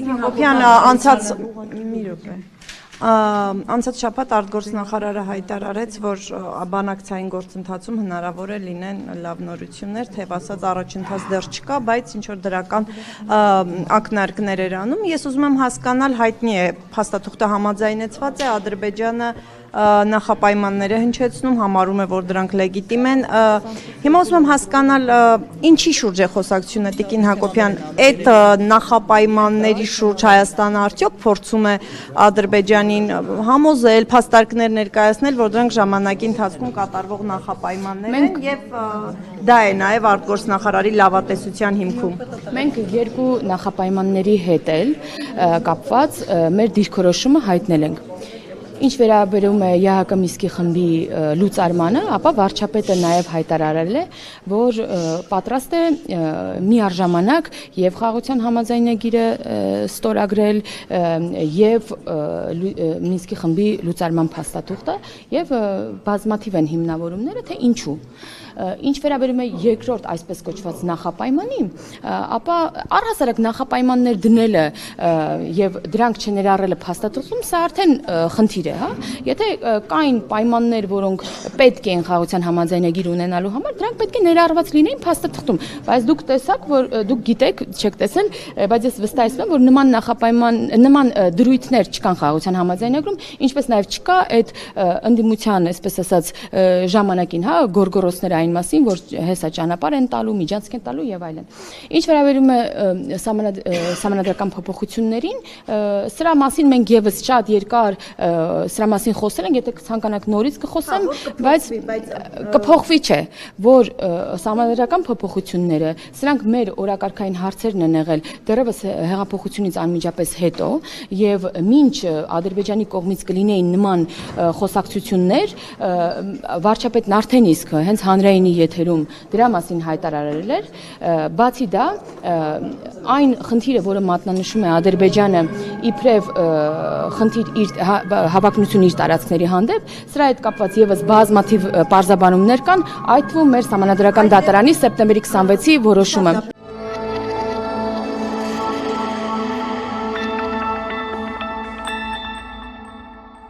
Հակոբյան անցած շաբաթ արտգործնախարարը հայտարարեց, որ բանակցային գործընթացում հնարավոր է լինեն լավ նորություններ, թեև ասած առաջընթաց դեռ չկա, բայց ինչ որ դրական ակնարկներ էր անում։ Ես ուզում եմ հասկանալ, հայտնի է, փաստաթուղթը համաձայնեցված է, Ադրբեջանը նախապայմանները հնչեցնում, համարում է, որ դրանք լեգիտիմ են։ Հիմա ուզում եմ հասկանալ, ինչի շուրջ է խոսակցությունը, Տիկին Հակոբյան, այդ նախապայմանների շուրջ Հայաստանը արդյոք փորձում է Ադրբեջանին համոզել, փաստարկներ ներկայացնել, որ դրանք ժամանակի ընթացքում կատարվող նախապայմաններ են եւ դա է նաեւ արտգործնախարարի լավատեսության հիմքում։ Մենք երկու նախապայմանների հետ էլ կապված մեր դիրքորոշումը հայտնել ենք։ Ինչ վերաբերում է ԵՀԿ Մինսկի խմբի լուծարմանը, ապա վարչապետը նաև հայտարարել է, որ պատրաստ է միառժամանակ եւ խաղաղության համաձայնագիրը ստորագրել եւ Մինսկի խմբի լուծարման փաստաթուղթը եւ բազմաթիվ են հիմնավորումները, թե ինչու։ Ինչ վերաբերում է երկրորդ այսպես կոչված նախապայմանի, ապա առհասարակ նախապայմաններ դնելը եւ դրանք չներառելը փաստաթղթում սա արդեն խնդիր է, հա։ Եթե կային պայմաններ, որոնք պետք են խաղաղության համաձայնագիր ունենալու համար, դրանք պետք է ներառված լինեին փաստաթղթում, բայց դուք տեսաք, որ դուք գիտեք, չեք տեսել, բայց ես վստահեցնում եմ, որ նման նախապայման, նման դրույթներ չկան խաղաղության համաձայնագրում, ինչպես նաեւ չկա այդ ընդդիմության, այսպես ասած, ժամանակին, հա, գորգորոսները մասին, որ հեսա ճանապարհ են տալու, միջանցք են տալու եւ այլն։ Ինչ վերաբերում է սահմանադրական փոփոխություններին, սրա մասին մենք եւս շատ երկար սրա մասին խոսել ենք, եթե ցանկանաք նորից կխոսեմ, բայց կփոխվի չէ, որ սահմանադրական փոփոխությունները, սրանք մեր օրակարգային հարցերն են եղել դեռևս հեղափոխությունից անմիջապես հետո եւ մինչ Ադրբեջանի կողմից կլինեին նման խոսակցություններ, վարչապետն արդեն իսկ հենց հանրային եթերում դրա մասին հայտարարել էր, բացի դա այն խնդիրը, որը մատնանշում է Ադրբեջանը իբրև խնդիր իր հավակնություն իր տարածքների հանդեպ, սրա հետ կապված եւս բազմաթիվ պարզաբանումներ կան, այդ թվում մեր սահմանադրական դատարանի սեպտեմբերի 26-ի որոշումը։